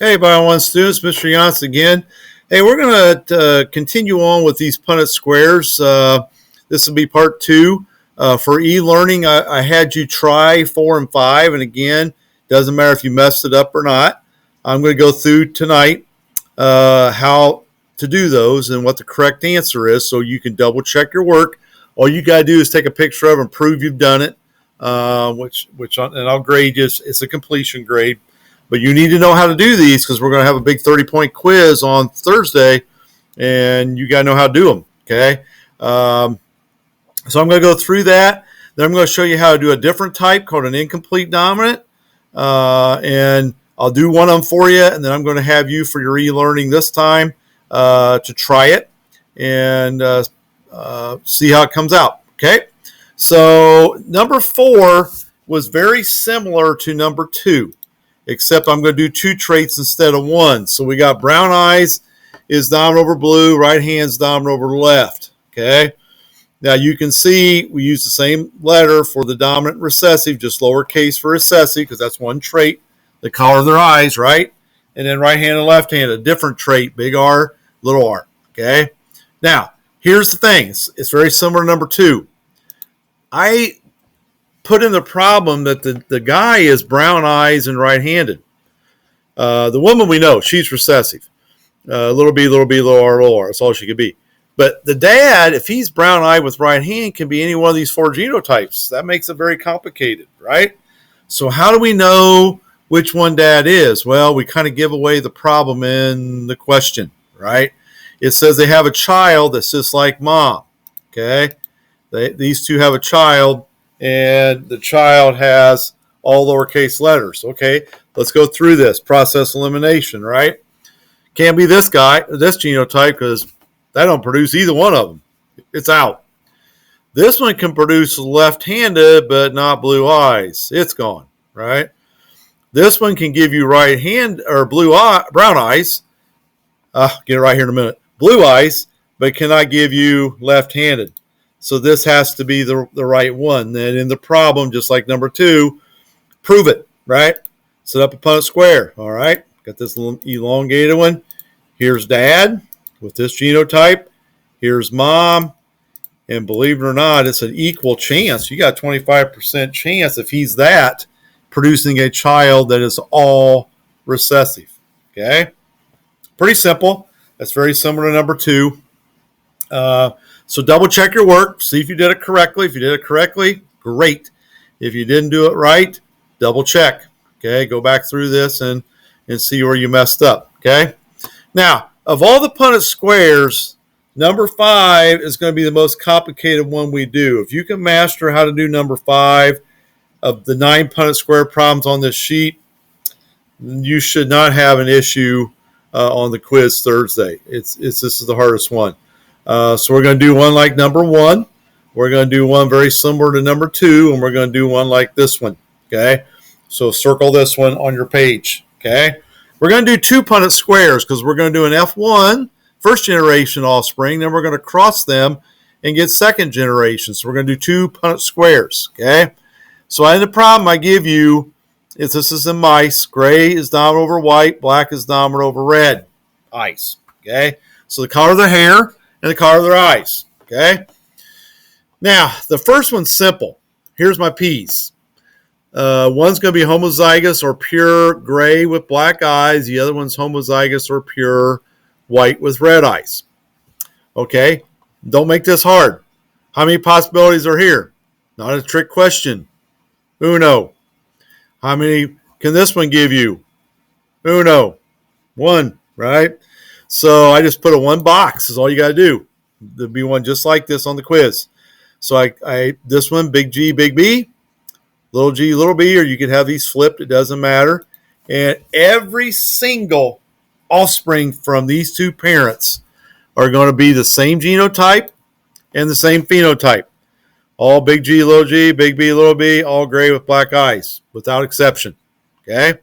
Hey, Bio 1 students, Mr. Yance again. Hey, we're going to continue on with these Punnett squares. This will be part 2. For e-learning, I had you try 4 and 5, and again, doesn't matter if you messed it up or not. I'm going to go through tonight how to do those and what the correct answer is so you can double check your work. All you got to do is take a picture of it and prove you've done it, and I'll grade you. It's a completion grade. But you need to know how to do these because we're going to have a big 30-point quiz on Thursday, and you got to know how to do them, okay? So I'm going to go through that. Then I'm going to show you how to do a different type called an incomplete dominant, and I'll do one of them for you, and then I'm going to have you for your e-learning this time to try it and see how it comes out, okay? So number 4 was very similar to number 2. Except I'm going to do 2 traits instead of 1. So we got brown eyes is dominant over blue, right hand's dominant over left. Okay. Now you can see we use the same letter for the dominant recessive, just lowercase for recessive because that's one trait, the color of their eyes, right? And then right hand and left hand, a different trait, big R, little r. Okay. Now here's the thing. It's very similar to number 2. I put in the problem that the guy is brown eyes and right-handed. The woman we know, she's recessive. Little b, little r. That's all she could be. But the dad, if he's brown eyed with right hand, can be any one of these 4 genotypes. That makes it very complicated, right? So how do we know which one dad is? Well, we kind of give away the problem in the question, right? It says they have a child that's just like mom, okay? These two have a child, and the child has all lowercase letters. Okay, let's go through this. Process elimination, right? Can't be this guy, this genotype, because that don't produce either one of them. It's out. This one can produce left-handed, but not blue eyes. It's gone, right? This one can give you right hand or brown eyes. Get it right here in a minute. Blue eyes, but cannot give you left-handed. So this has to be the right one. Then in the problem, just like number 2, prove it, right? Set up a Punnett square, all right? Got this little elongated one. Here's dad with this genotype. Here's mom. And believe it or not, it's an equal chance. You got a 25% chance if he's that, producing a child that is all recessive, okay? Pretty simple. That's very similar to number 2. So double check your work. See if you did it correctly. If you did it correctly, great. If you didn't do it right, double check. Okay, go back through this and see where you messed up. Okay. Now, of all the Punnett squares, number 5 is going to be the most complicated one we do. If you can master how to do number 5 of the 9 Punnett square problems on this sheet, you should not have an issue on the quiz Thursday. This is the hardest one. So we're going to do one like number 1. We're going to do one very similar to number 2, and we're going to do one like this one, okay? So circle this one on your page, okay? We're going to do 2 Punnett squares because we're going to do an F1, first generation offspring, then we're going to cross them and get second generation. So we're going to do 2 Punnett squares, okay? So in the problem I give you is this is in mice. Gray is dominant over white. Black is dominant over red. Ice, okay? So the color of their hair and the color of their eyes, okay? Now, the first one's simple. Here's my P's. One's going to be homozygous or pure gray with black eyes. The other one's homozygous or pure white with red eyes. Okay? Don't make this hard. How many possibilities are here? Not a trick question. Uno. How many can this one give you? Uno. 1, right? So I just put a 1 box is all you got to do. There'll be one just like this on the quiz. So I this one, big G, big B, little g, little b, or you could have these flipped. It doesn't matter. And every single offspring from these 2 parents are going to be the same genotype and the same phenotype. All big G, big B, little b, all gray with black eyes, without exception. Okay?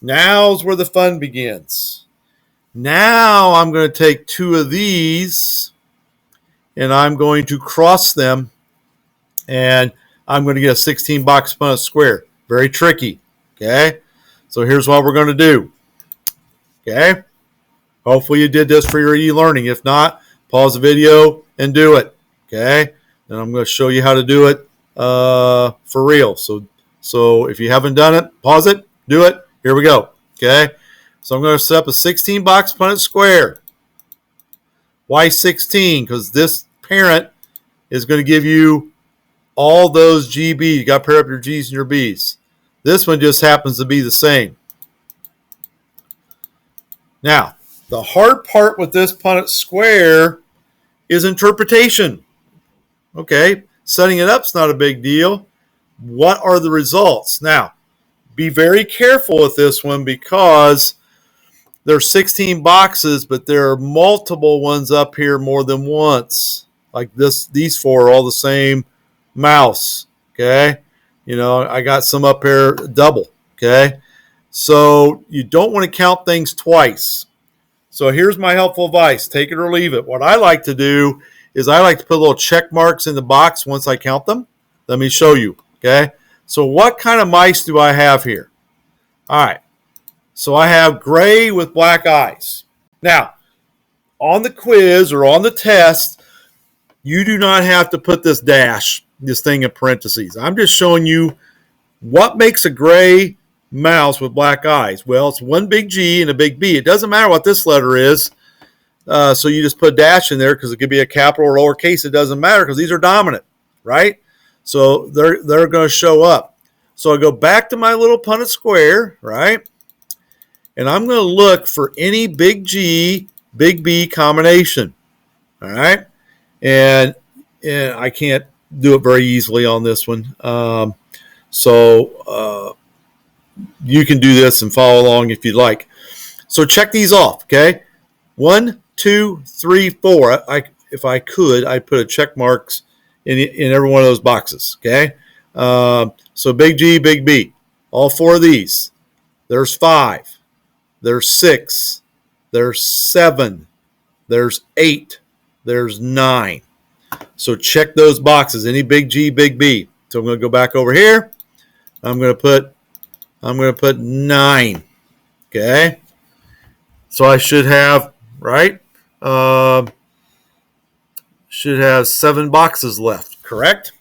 Now's where the fun begins. Now I'm going to take 2 of these and I'm going to cross them and I'm going to get a 16-box Punnett square. Very tricky, okay? So here's what we're going to do. Okay? Hopefully you did this for your e-learning. If not, pause the video and do it. Okay? And I'm going to show you how to do it for real. So if you haven't done it, pause it, do it. Here we go. Okay? So I'm going to set up a 16-box Punnett square. Why 16? Because this parent is going to give you all those GB. You got to pair up your G's and your B's. This one just happens to be the same. Now, the hard part with this Punnett square is interpretation. Okay, setting it up is not a big deal. What are the results? Now, be very careful with this one because there's 16 boxes, but there are multiple ones up here more than once. Like this, these four are all the same mouse. Okay, you know, I got some up here double. Okay, so you don't want to count things twice. So here's my helpful advice. Take it or leave it. What I like to do is I like to put little check marks in the box once I count them. Let me show you. Okay, so what kind of mice do I have here? All right. So I have gray with black eyes. Now, on the quiz or on the test, you do not have to put this dash, this thing in parentheses. I'm just showing you what makes a gray mouse with black eyes. Well, it's one big G and a big B. It doesn't matter what this letter is. So you just put dash in there because it could be a capital or lowercase. It doesn't matter because these are dominant, right? So they're going to show up. So I go back to my little Punnett square, right? And I'm going to look for any big G, big B combination. All right. And I can't do it very easily on this one. So you can do this and follow along if you'd like. So check these off. Okay. 1, 2, 3, 4. If I could, I'd put a check marks in every one of those boxes. Okay. So big G, big B. All four of these. There's 5. There's 6, there's 7, there's 8, there's 9. So check those boxes. Any big G, big B. So I'm going to go back over here. I'm going to put 9. Okay. So I should have, right? Should have 7 boxes left, correct?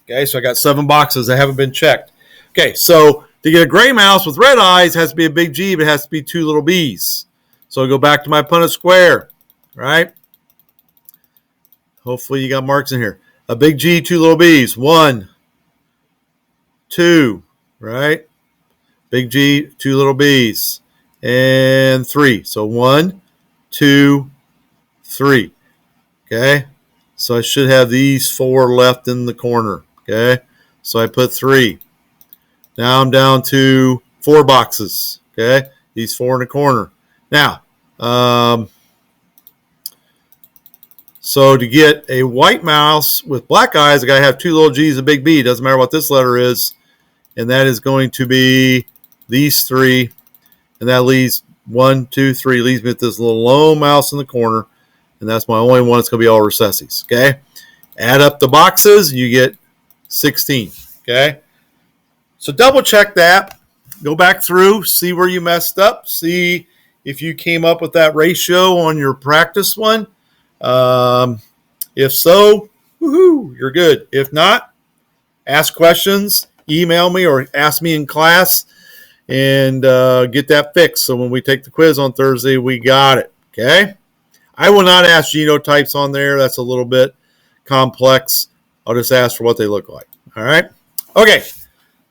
Okay, so I got 7 boxes that haven't been checked. Okay, so to get a gray mouse with red eyes, it has to be a big G, but it has to be 2 little B's. So I go back to my Punnett square, right? Hopefully you got marks in here. A big G, 2 little B's. 1, 2, right? Big G, 2 little B's. And 3. So 1, 2, 3. Okay? So I should have these 4 left in the corner. Okay? So I put 3. Now I'm down to 4 boxes. Okay, these 4 in the corner. Now, so to get a white mouse with black eyes, I got to have 2 little G's and a big B. Doesn't matter what this letter is, and that is going to be these 3, and that leaves 1, 2, 3. Leaves me with this little lone mouse in the corner, and that's my only one. It's going to be all recessives. Okay, add up the boxes, you get 16. Okay. So double check that, go back through, see where you messed up, see if you came up with that ratio on your practice one. If so, woohoo, you're good. If not, ask questions, email me or ask me in class and get that fixed. So when we take the quiz on Thursday, we got it, okay? I will not ask genotypes on there. That's a little bit complex. I'll just ask for what they look like, all right? Okay.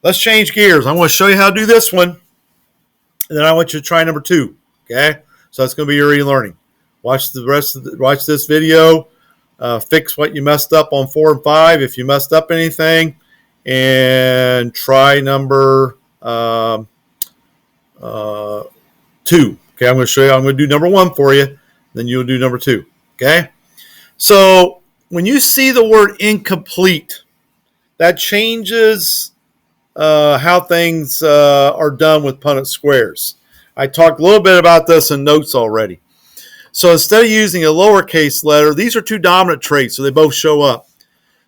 Let's change gears. I'm going to show you how to do this one, and then I want you to try number 2. Okay, so that's going to be your e-learning. Watch this video. Fix what you messed up on 4 and 5 if you messed up anything, and try number 2. Okay, I'm going to show you. I'm going to do number 1 for you, then you'll do number 2. Okay, so when you see the word incomplete, that changes how things are done with Punnett squares. I talked a little bit about this in notes already. So instead of using a lowercase letter, these are 2 dominant traits, so they both show up.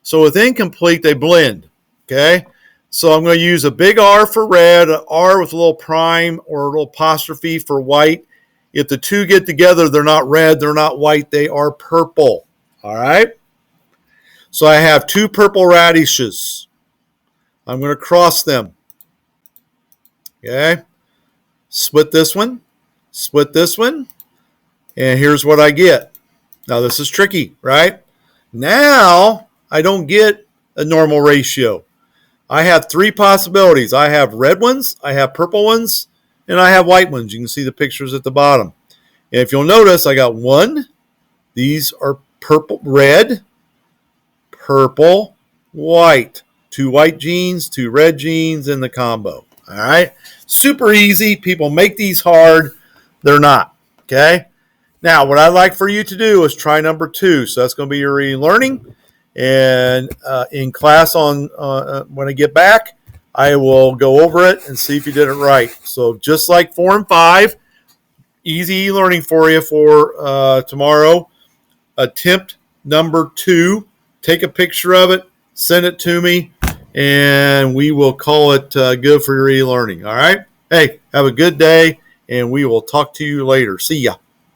So with incomplete, they blend. Okay, so I'm going to use a big R for red, an R with a little prime or a little apostrophe for white, If the two get together, they're not red, they're not white, they are purple. All right? So I have 2 purple radishes. I'm going to cross them. Okay? Split this one, and here's what I get. Now this is tricky, right? Now I don't get a normal ratio. I have 3 possibilities. I have red ones, I have purple ones, and I have white ones. You can see the pictures at the bottom. And if you'll notice, I got 1. These are red, purple, white. 2 white genes, 2 red genes in the combo. All right? Super easy. People make these hard. They're not. Okay? Now, what I'd like for you to do is try number 2. So that's going to be your e-learning. And in class on when I get back, I will go over it and see if you did it right. So just like 4 and 5, easy e-learning for you for tomorrow. Attempt number 2. Take a picture of it, send it to me, and we will call it good for your e-learning. All right? Hey, have a good day, and we will talk to you later. See ya.